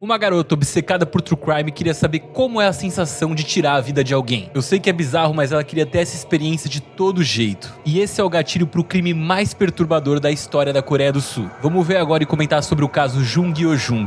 Uma garota obcecada por true crime queria saber como é a sensação de tirar a vida de alguém. Eu sei que é bizarro, mas ela queria ter essa experiência de todo jeito. E esse é o gatilho pro crime mais perturbador da história da Coreia do Sul. Vamos ver agora e comentar sobre o caso Jung Yo-jung.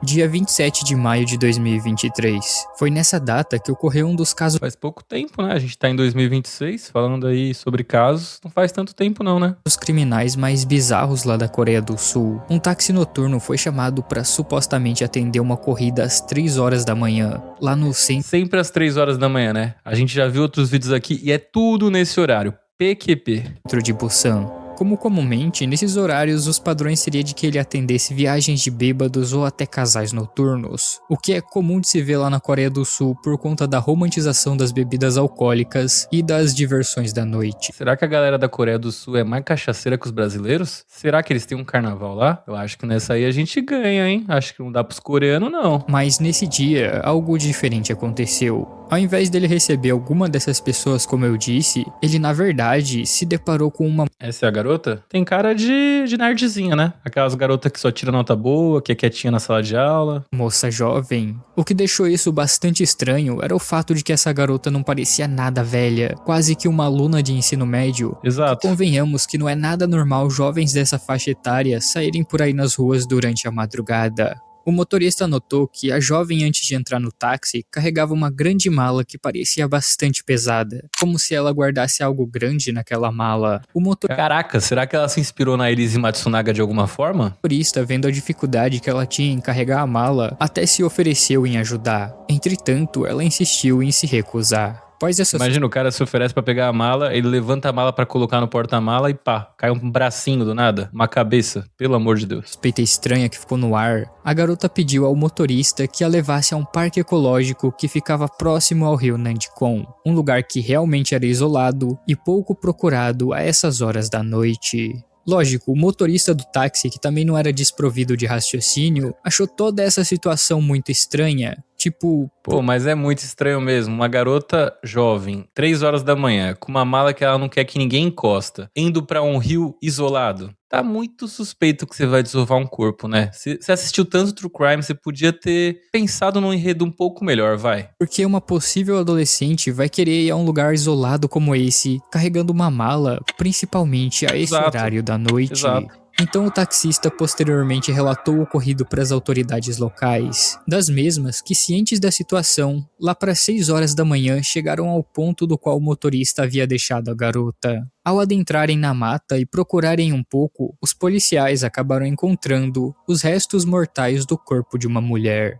Dia 27 de maio de 2023. Foi nessa data que ocorreu um dos casos Faz pouco tempo, né? A gente tá em 2026, falando aí sobre casos. Não faz tanto tempo não, né? criminais mais bizarros lá da Coreia do Sul. Um táxi noturno foi chamado para supostamente atender uma corrida às 3 horas da manhã, lá no centro Sempre às 3 horas da manhã, né? A gente já viu outros vídeos aqui e é tudo nesse horário. PQP. de Busan. Como comumente, nesses horários os padrões seria de que ele atendesse viagens de bêbados ou até casais noturnos, o que é comum de se ver lá na Coreia do Sul por conta da romantização das bebidas alcoólicas e das diversões da noite. Será que a galera da Coreia do Sul é mais cachaceira que os brasileiros? Será que eles têm um carnaval lá? Eu acho que nessa aí a gente ganha, hein? Acho que não dá pros coreanos, não. Mas nesse dia, algo diferente aconteceu. Ao invés dele receber alguma dessas pessoas, como eu disse, ele na verdade se deparou com uma Essa é a garota? Tem cara de nerdzinha, né? Aquelas garotas que só tira nota boa, que é quietinha na sala de aula. moça jovem. O que deixou isso bastante estranho era o fato de que essa garota não parecia nada velha, quase que uma aluna de ensino médio. Exato. Convenhamos que não é nada normal jovens dessa faixa etária saírem por aí nas ruas durante a madrugada. O motorista notou que a jovem, antes de entrar no táxi, carregava uma grande mala que parecia bastante pesada, como se ela guardasse algo grande naquela mala. O Caraca, será que ela se inspirou na Elise Matsunaga de alguma forma? motorista, vendo a dificuldade que ela tinha em carregar a mala, até se ofereceu em ajudar. Entretanto, ela insistiu em se recusar. Após essa Imagina, o cara se oferece pra pegar a mala, ele levanta a mala pra colocar no porta-mala e pá, cai um bracinho do nada, uma cabeça, pelo amor de Deus. suspeita estranha que ficou no ar, a garota pediu ao motorista que a levasse a um parque ecológico que ficava próximo ao rio Nandikon, um lugar que realmente era isolado e pouco procurado a essas horas da noite. Lógico, o motorista do táxi, que também não era desprovido de raciocínio, achou toda essa situação muito estranha. Tipo, Pô, mas é muito estranho mesmo. Uma garota jovem, 3 horas da manhã, com uma mala que ela não quer que ninguém encosta, indo pra um rio isolado. Tá muito suspeito que você vai desovar um corpo, né? Você assistiu tanto True Crime, você podia ter pensado num enredo um pouco melhor, vai. porque uma possível adolescente vai querer ir a um lugar isolado como esse, carregando uma mala, principalmente a esse Exato. horário da noite. Exato. Então o taxista posteriormente relatou o ocorrido para as autoridades locais, das mesmas que, cientes da situação, lá para 6 horas da manhã chegaram ao ponto do qual o motorista havia deixado a garota. Ao adentrarem na mata e procurarem um pouco, os policiais acabaram encontrando os restos mortais do corpo de uma mulher.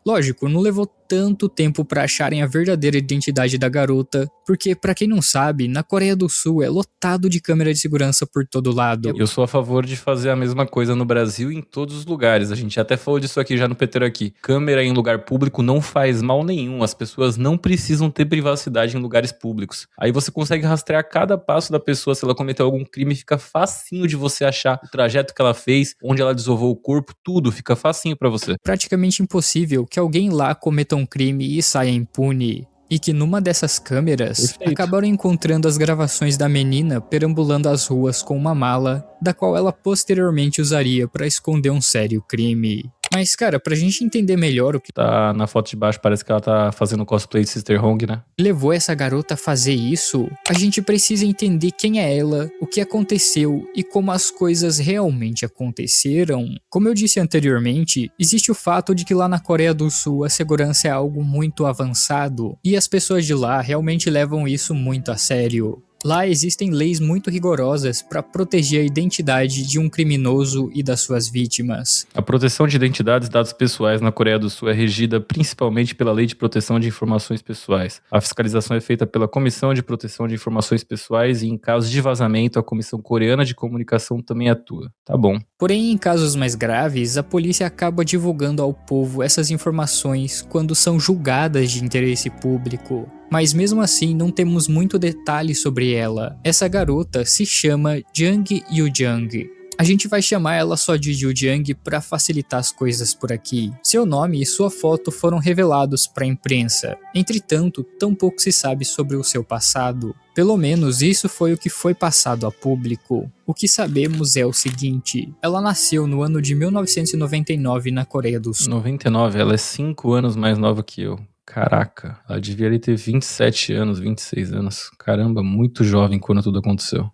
Lógico, não levou tanto tempo para acharem a verdadeira identidade da garota, porque, pra quem não sabe, na Coreia do Sul é lotado de câmera de segurança por todo lado. Eu sou a favor de fazer a mesma coisa no Brasil e em todos os lugares. A gente até falou disso aqui já no Peter aqui. Câmera em lugar público não faz mal nenhum. As pessoas não precisam ter privacidade em lugares públicos. Aí você consegue rastrear cada passo da pessoa. Se ela cometeu algum crime, fica facinho de você achar o trajeto que ela fez, onde ela desovou o corpo, tudo fica facinho pra você. Praticamente impossível que alguém lá cometa um crime e saia impune. E que numa dessas câmeras, Perfeito. acabaram encontrando as gravações da menina perambulando as ruas com uma mala, da qual ela posteriormente usaria para esconder um sério crime. Mas, cara, pra gente entender melhor o que Tá na foto de baixo, parece que ela tá fazendo cosplay de Sister Hong, né? levou essa garota a fazer isso, a gente precisa entender quem é ela, o que aconteceu e como as coisas realmente aconteceram. Como eu disse anteriormente, existe o fato de que lá na Coreia do Sul a segurança é algo muito avançado e as pessoas de lá realmente levam isso muito a sério. Lá existem leis muito rigorosas para proteger a identidade de um criminoso e das suas vítimas. A proteção de identidades e dados pessoais na Coreia do Sul é regida principalmente pela Lei de Proteção de Informações Pessoais. A fiscalização é feita pela Comissão de Proteção de Informações Pessoais e, em caso de vazamento, a Comissão Coreana de Comunicação também atua. Tá bom. Porém, em casos mais graves, a polícia acaba divulgando ao povo essas informações quando são julgadas de interesse público. Mas mesmo assim, não temos muito detalhe sobre ela. Essa garota se chama Jung Yo-jung. A gente vai chamar ela só de Yoo-jung para facilitar as coisas por aqui. Seu nome e sua foto foram revelados para a imprensa. Entretanto, tão pouco se sabe sobre o seu passado. Pelo menos isso foi o que foi passado a público. O que sabemos é o seguinte: ela nasceu no ano de 1999 na Coreia do Sul. 99, ela é 5 anos mais nova que eu. Caraca, ela devia ali ter 27 anos, 26 anos. Caramba, muito jovem quando tudo aconteceu.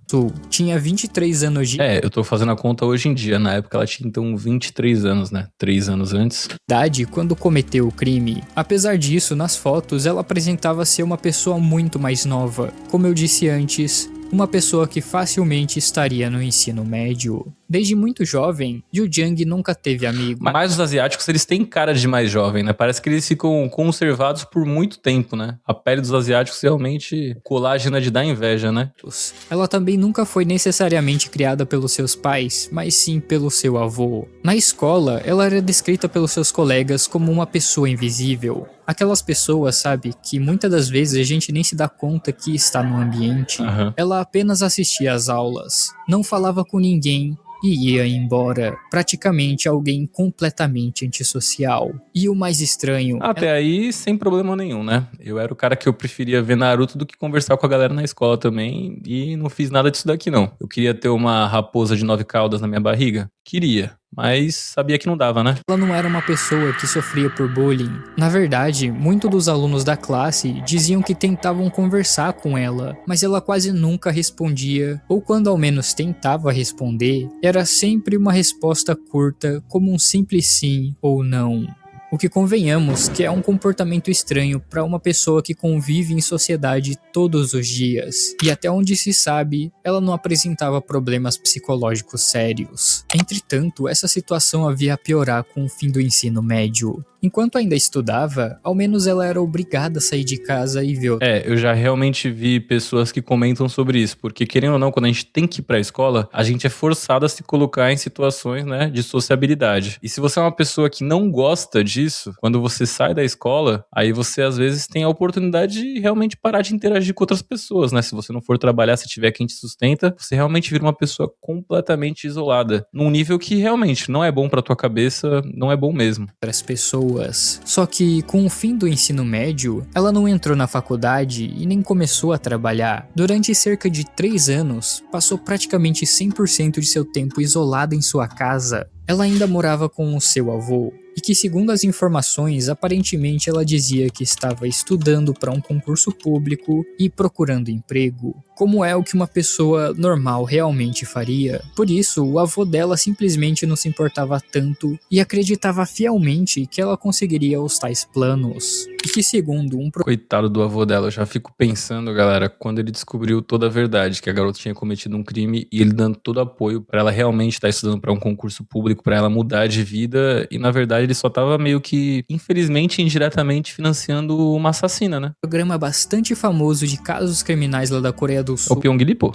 Tinha 23 anos de eu tô fazendo a conta hoje em dia. Na época ela tinha então 23 anos, né? 3 anos antes. idade quando cometeu o crime. Apesar disso, nas fotos ela apresentava ser uma pessoa muito mais nova. Como eu disse antes, uma pessoa que facilmente estaria no ensino médio. Desde muito jovem, Yoo Jung nunca teve amigo. Mas os asiáticos, eles têm cara de mais jovem, né? Parece que eles ficam conservados por muito tempo, né? A pele dos asiáticos realmente, colágeno é de dar inveja, né? Ela também nunca foi necessariamente criada pelos seus pais, mas sim pelo seu avô. Na escola, ela era descrita pelos seus colegas como uma pessoa invisível. Aquelas pessoas, sabe, que muitas das vezes a gente nem se dá conta que está no ambiente. Ela apenas assistia às aulas, não falava com ninguém e ia embora. Praticamente alguém completamente antissocial. E o mais estranho... Até aí, sem problema nenhum, né? Eu era o cara que eu preferia ver Naruto do que conversar com a galera na escola também, e não fiz nada disso daqui, não. Eu queria ter uma raposa de 9 caudas na minha barriga? Queria. Mas sabia que não dava, né? Ela não era uma pessoa que sofria por bullying. Na verdade, muitos dos alunos da classe diziam que tentavam conversar com ela, mas ela quase nunca respondia, ou quando ao menos tentava responder, era sempre uma resposta curta, como um simples sim ou não. O que convenhamos que é um comportamento estranho para uma pessoa que convive em sociedade todos os dias. E até onde se sabe, ela não apresentava problemas psicológicos sérios. Entretanto, essa situação havia a piorar com o fim do ensino médio. Enquanto ainda estudava, ao menos ela era obrigada a sair de casa e ver... Eu já realmente vi pessoas que comentam sobre isso, porque querendo ou não, quando a gente tem que ir pra escola, a gente é forçado a se colocar em situações, né, de sociabilidade. E se você é uma pessoa que não gosta disso, quando você sai da escola, aí você às vezes tem a oportunidade de realmente parar de interagir com outras pessoas, né? Se você não for trabalhar, se tiver quem te sustenta, você realmente vira uma pessoa completamente isolada, num nível que realmente não é bom pra tua cabeça, não é bom mesmo. Outras pessoas. Só que, com o fim do ensino médio, ela não entrou na faculdade e nem começou a trabalhar. Durante cerca de 3 anos, passou praticamente 100% de seu tempo isolada em sua casa. Ela ainda morava com o seu avô, e que, segundo as informações, aparentemente ela dizia que estava estudando para um concurso público e procurando emprego, como é o que uma pessoa normal realmente faria. Por isso, o avô dela simplesmente não se importava tanto e acreditava fielmente que ela conseguiria os tais planos. E que, segundo um... Coitado do avô dela, eu já fico pensando, galera, quando ele descobriu toda a verdade, que a garota tinha cometido um crime, e ele dando todo apoio para ela realmente estar estudando para um concurso público, para ela mudar de vida, e na verdade ele só tava meio que, infelizmente, indiretamente financiando uma assassina, né? Programa bastante famoso de casos criminais lá da Coreia do Sul. O Pyong-lee, pô.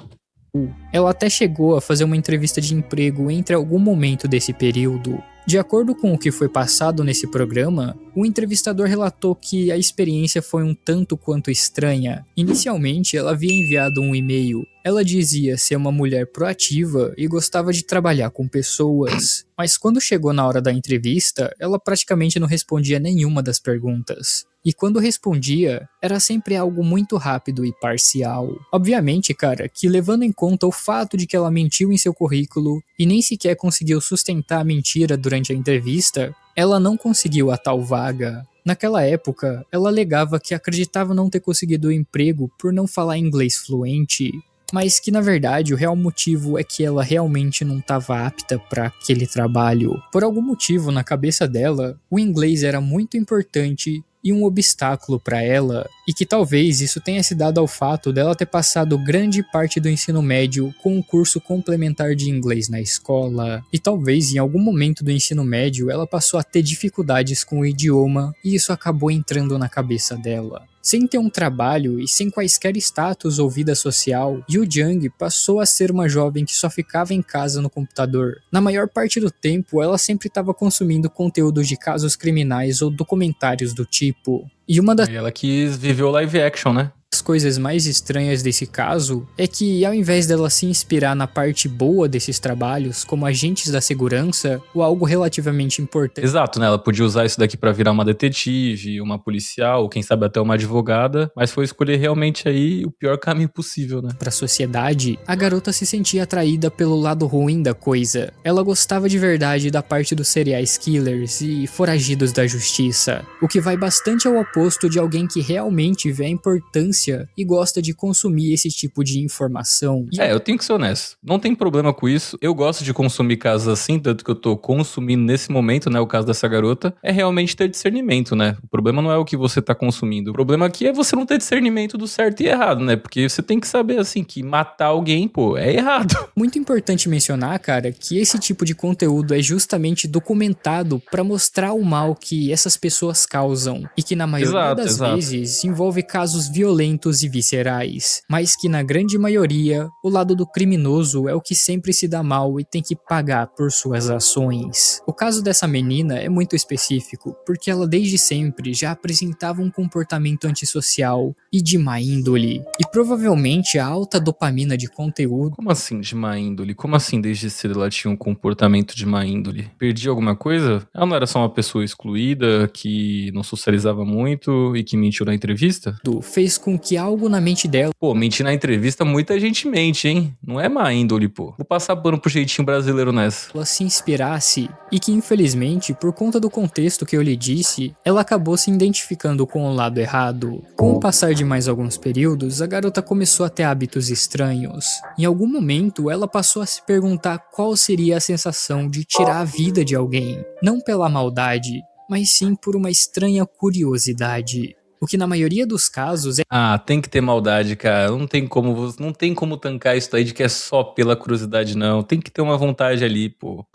Ela até chegou a fazer uma entrevista de emprego entre algum momento desse período. De acordo com o que foi passado nesse programa, o entrevistador relatou que a experiência foi um tanto quanto estranha. Inicialmente, ela havia enviado um e-mail. Ela dizia ser uma mulher proativa e gostava de trabalhar com pessoas. Mas quando chegou na hora da entrevista, ela praticamente não respondia nenhuma das perguntas. E quando respondia, era sempre algo muito rápido e parcial. Obviamente, cara, que levando em conta o fato de que ela mentiu em seu currículo e nem sequer conseguiu sustentar a mentira durante a entrevista, ela não conseguiu a tal vaga. Naquela época, ela alegava que acreditava não ter conseguido o emprego por não falar inglês fluente, mas que na verdade o real motivo é que ela realmente não estava apta para aquele trabalho. Por algum motivo na cabeça dela, o inglês era muito importante e um obstáculo para ela, e que talvez isso tenha se dado ao fato dela ter passado grande parte do ensino médio com um curso complementar de inglês na escola, e talvez em algum momento do ensino médio ela passou a ter dificuldades com o idioma e isso acabou entrando na cabeça dela. Sem ter um trabalho e sem quaisquer status ou vida social, Yoo Jung passou a ser uma jovem que só ficava em casa no computador. Na maior parte do tempo, ela sempre estava consumindo conteúdos de casos criminais ou documentários do tipo. E ela quis viver o live action, né? As coisas mais estranhas desse caso é que, ao invés dela se inspirar na parte boa desses trabalhos, como agentes da segurança, ou algo relativamente importante. Exato, né? Ela podia usar isso daqui pra virar uma detetive, uma policial, ou quem sabe até uma advogada, mas foi escolher realmente aí o pior caminho possível, né? Para a sociedade, a garota se sentia atraída pelo lado ruim da coisa. Ela gostava de verdade da parte dos serial killers e foragidos da justiça, o que vai bastante ao oposto de alguém que realmente vê a importância e gosta de consumir esse tipo de informação. Eu tenho que ser honesto. Não tem problema com isso. Eu gosto de consumir casos assim, tanto que eu tô consumindo nesse momento, né? O caso dessa garota é realmente ter discernimento, né? O problema não é o que você tá consumindo. O problema aqui é você não ter discernimento do certo e errado, né? Porque você tem que saber, assim, que matar alguém, pô, é errado. Muito importante mencionar, cara, que esse tipo de conteúdo é justamente documentado pra mostrar o mal que essas pessoas causam e que na maioria das vezes envolve casos violentos e viscerais, mas que na grande maioria o lado do criminoso é o que sempre se dá mal e tem que pagar por suas ações. O caso dessa menina é muito específico, porque ela desde sempre já apresentava um comportamento antissocial e de má índole, e provavelmente a alta dopamina de conteúdo. Como assim de má índole? Como assim desde cedo ela tinha um comportamento de má índole? Perdi alguma coisa? Ela não era só uma pessoa excluída, que não socializava muito e que mentiu na entrevista? Fez com que algo na mente dela... Pô, mentir na entrevista muita gente mente, hein? Não é má índole, pô. Vou passar pano pro jeitinho brasileiro nessa. Ela se inspirasse e que infelizmente, por conta do contexto que eu lhe disse, ela acabou se identificando com o lado errado. Com o passar de mais alguns períodos, a garota começou a ter hábitos estranhos. Em algum momento, ela passou a se perguntar qual seria a sensação de tirar a vida de alguém. Não pela maldade, mas sim por uma estranha curiosidade. O que na maioria dos casos é... tem que ter maldade, cara. Não tem como tancar isso aí de que é só pela curiosidade, não. Tem que ter uma vontade ali, pô.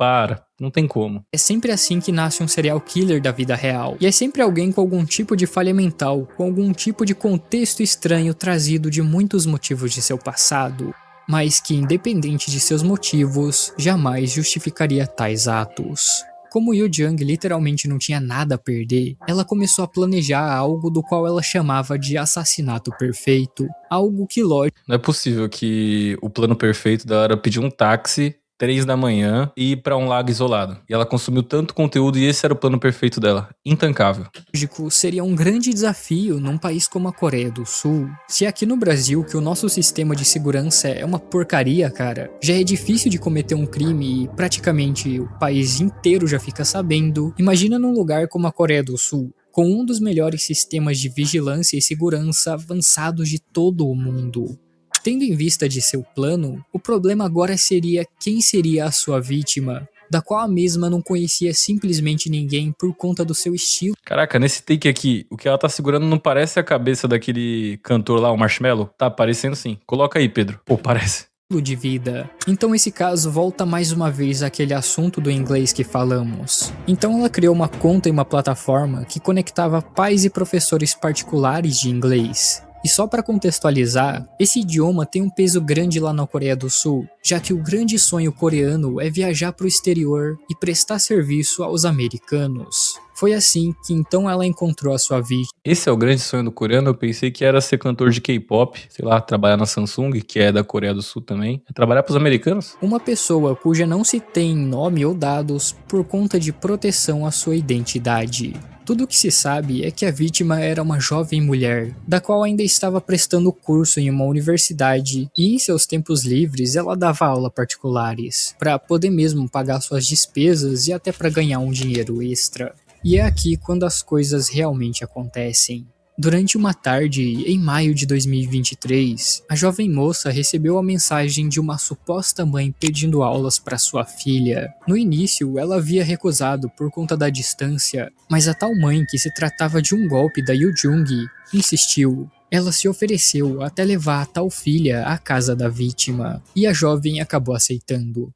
Não tem como. É sempre assim que nasce um serial killer da vida real. E é sempre alguém com algum tipo de falha mental, com algum tipo de contexto estranho trazido de muitos motivos de seu passado, mas que, independente de seus motivos, jamais justificaria tais atos. Como Yu Jung literalmente não tinha nada a perder, ela começou a planejar algo do qual ela chamava de assassinato perfeito. Algo que lógico... Não é possível que o plano perfeito dela era pedir um táxi 3 da manhã e ir pra um lago isolado. E ela consumiu tanto conteúdo e esse era o plano perfeito dela. Intancável. Seria um grande desafio num país como a Coreia do Sul. Se aqui no Brasil, que o nosso sistema de segurança é uma porcaria, cara, já é difícil de cometer um crime e praticamente o país inteiro já fica sabendo. Imagina num lugar como a Coreia do Sul, com um dos melhores sistemas de vigilância e segurança avançados de todo o mundo. Tendo em vista de seu plano, o problema agora seria quem seria a sua vítima, da qual a mesma não conhecia simplesmente ninguém por conta do seu estilo. Caraca, nesse take aqui, o que ela tá segurando não parece a cabeça daquele cantor lá, o Marshmello? Tá parecendo sim. Coloca aí, Pedro. Pô, parece. De vida. Então esse caso volta mais uma vez àquele assunto do inglês que falamos. Então ela criou uma conta em uma plataforma que conectava pais e professores particulares de inglês. E só para contextualizar, esse idioma tem um peso grande lá na Coreia do Sul, já que o grande sonho coreano é viajar para o exterior e prestar serviço aos americanos. Foi assim que então ela encontrou a sua vítima. Esse é o grande sonho do coreano. Eu pensei que era ser cantor de K-pop, sei lá, trabalhar na Samsung, que é da Coreia do Sul também. É trabalhar pros americanos? Uma pessoa cuja não se tem nome ou dados por conta de proteção à sua identidade. Tudo o que se sabe é que a vítima era uma jovem mulher, da qual ainda estava prestando curso em uma universidade e em seus tempos livres ela dava aula particulares, para poder mesmo pagar suas despesas e até para ganhar um dinheiro extra. E é aqui quando as coisas realmente acontecem. Durante uma tarde, em maio de 2023, a jovem moça recebeu a mensagem de uma suposta mãe pedindo aulas para sua filha. No início, ela havia recusado por conta da distância, mas a tal mãe, que se tratava de um golpe da Yu Jung, insistiu. Ela se ofereceu até levar a tal filha à casa da vítima, e a jovem acabou aceitando.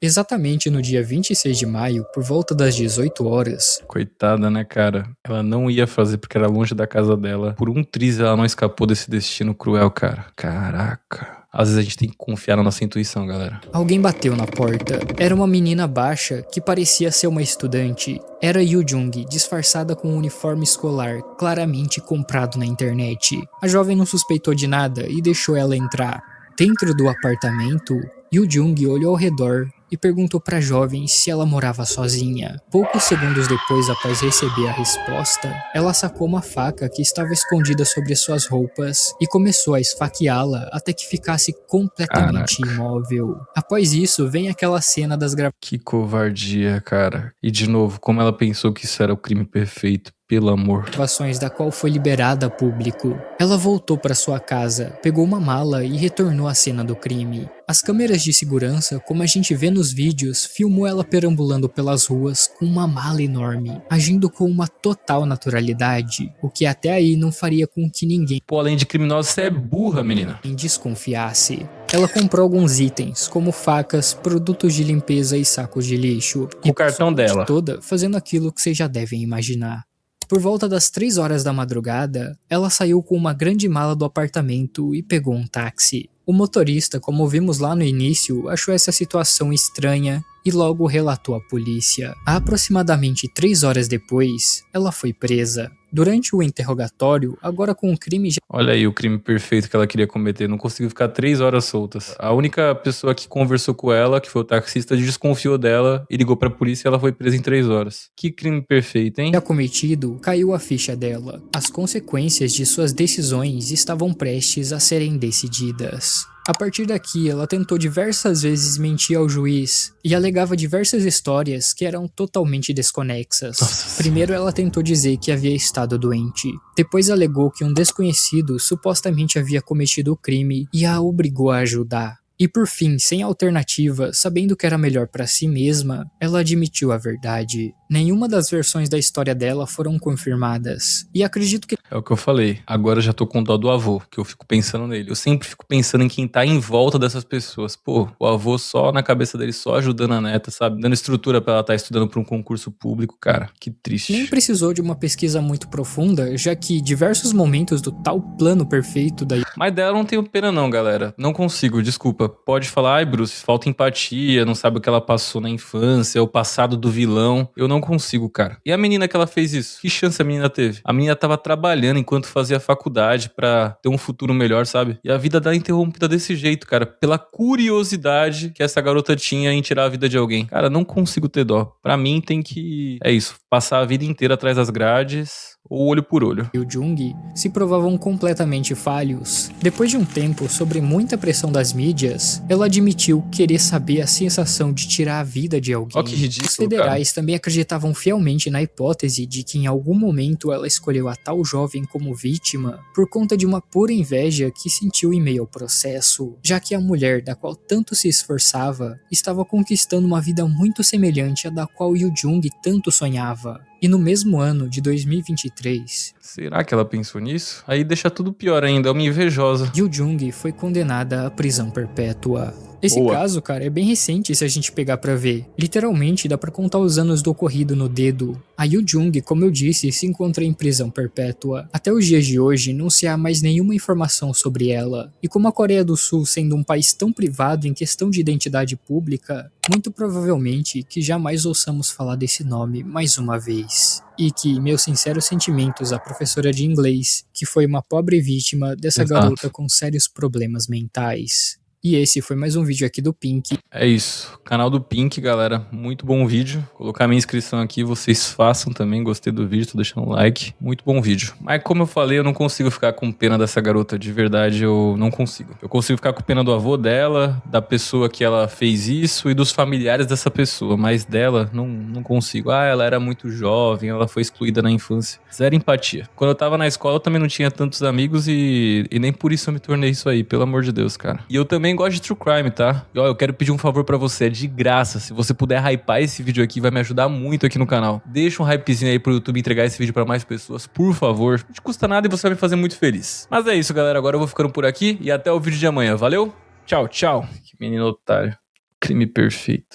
Exatamente no dia 26 de maio, por volta das 18 horas. Coitada, né, cara? Ela não ia fazer porque era longe da casa dela. Por um triz ela não escapou desse destino cruel, cara. Caraca. Às vezes a gente tem que confiar na nossa intuição, galera. Alguém bateu na porta. Era uma menina baixa que parecia ser uma estudante. Era Yoo Jung, disfarçada com um uniforme escolar, claramente comprado na internet. A jovem não suspeitou de nada e deixou ela entrar. Dentro do apartamento, Yoo Jung olhou ao redor e perguntou para a jovem se ela morava sozinha. Poucos segundos depois, após receber a resposta, ela sacou uma faca que estava escondida sobre suas roupas e começou a esfaqueá-la até que ficasse completamente imóvel. Após isso, vem aquela cena das Que covardia, cara. E de novo, como ela pensou que isso era o crime perfeito. Pelo amor. Gravações da qual foi liberada a público. Ela voltou para sua casa, pegou uma mala e retornou à cena do crime. As câmeras de segurança, como a gente vê nos vídeos, filmou ela perambulando pelas ruas com uma mala enorme, agindo com uma total naturalidade, o que até aí não faria com que ninguém, Pô, além de criminosa, você é burra, menina. desconfiasse. Ela comprou alguns itens, como facas, produtos de limpeza e sacos de lixo. O cartão dela. Toda fazendo aquilo que vocês já devem imaginar. Por volta das 3 horas da madrugada, ela saiu com uma grande mala do apartamento e pegou um táxi. O motorista, como vimos lá no início, achou essa situação estranha e logo relatou à polícia. Aproximadamente 3 horas depois, ela foi presa. Durante o interrogatório, agora com o crime já... Olha aí o crime perfeito que ela queria cometer. Não conseguiu ficar 3 horas soltas. A única pessoa que conversou com ela, que foi o taxista, desconfiou dela e ligou pra polícia e ela foi presa em 3 horas. Que crime perfeito, hein? já cometido, caiu a ficha dela. As consequências de suas decisões estavam prestes a serem decididas. A partir daqui, ela tentou diversas vezes mentir ao juiz e alegava diversas histórias que eram totalmente desconexas. Primeiro, ela tentou dizer que havia estado doente. Depois, alegou que um desconhecido supostamente havia cometido o crime e a obrigou a ajudar. E por fim, sem alternativa, sabendo que era melhor para si mesma, ela admitiu a verdade. Nenhuma das versões da história dela foram confirmadas. E acredito que... É o que eu falei. Agora eu já tô com dó do avô, que eu fico pensando nele. Eu sempre fico pensando em quem tá em volta dessas pessoas. Pô, o avô só na cabeça dele, só ajudando a neta, sabe? Dando estrutura pra ela estar estudando pra um concurso público, cara. Que triste. nem precisou de uma pesquisa muito profunda, já que diversos momentos do tal plano perfeito da... Mas dela eu não tenho pena não, galera. Não consigo, desculpa. Pode falar, ai Bruce, falta empatia, não sabe o que ela passou na infância, o passado do vilão. Eu não consigo, cara. E a menina que ela fez isso? Que chance a menina teve? A menina tava trabalhando enquanto fazia faculdade pra ter um futuro melhor, sabe? E a vida dela interrompida desse jeito, cara. Pela curiosidade que essa garota tinha em tirar a vida de alguém. Cara, não consigo ter dó. Pra mim tem que... É isso. Passar a vida inteira atrás das grades... ou olho por olho. e o Jung se provavam completamente falhos. Depois de um tempo, sob muita pressão das mídias, ela admitiu querer saber a sensação de tirar a vida de alguém. Ó que ridículo, Os federais também acreditavam fielmente na hipótese de que em algum momento ela escolheu a tal jovem como vítima por conta de uma pura inveja que sentiu em meio ao processo, já que a mulher da qual tanto se esforçava estava conquistando uma vida muito semelhante à da qual Yoo Jung tanto sonhava. E no mesmo ano de 2023, Será que ela pensou nisso? Aí deixa tudo pior ainda, é uma invejosa. Yoo Jung foi condenada à prisão perpétua. Esse Boa. caso, cara, é bem recente se a gente pegar pra ver. Literalmente, dá pra contar os anos do ocorrido no dedo. A Yoo Jung, como eu disse, se encontra em prisão perpétua. Até os dias de hoje, não se há mais nenhuma informação sobre ela. E como a Coreia do Sul sendo um país tão privado em questão de identidade pública, muito provavelmente que jamais ouçamos falar desse nome mais uma vez. E que meus sinceros sentimentos à professora de inglês, que foi uma pobre vítima dessa Exato. garota com sérios problemas mentais. E esse foi mais um vídeo aqui do Pink. É isso, canal do Pink, galera, muito bom vídeo. Vou colocar minha inscrição aqui, vocês façam também, gostei do vídeo, tô deixando um like. Muito bom vídeo. Mas como eu falei, eu não consigo ficar com pena dessa garota, de verdade eu não consigo. Eu consigo ficar com pena do avô dela, da pessoa que ela fez isso e dos familiares dessa pessoa, mas dela não consigo. Ah, ela era muito jovem, ela foi excluída na infância. Zero empatia. Quando eu tava na escola eu também não tinha tantos amigos e nem por isso eu me tornei isso aí, pelo amor de Deus, cara. E eu também gosto de True Crime, tá? E ó, eu quero pedir um favor pra você, é de graça. Se você puder hypar esse vídeo aqui, vai me ajudar muito aqui no canal. Deixa um hypezinho aí pro YouTube entregar esse vídeo pra mais pessoas, por favor. Não te custa nada e você vai me fazer muito feliz. Mas é isso, galera. Agora eu vou ficando por aqui e até o vídeo de amanhã. Valeu? Tchau, tchau. Que menino otário. Crime perfeito.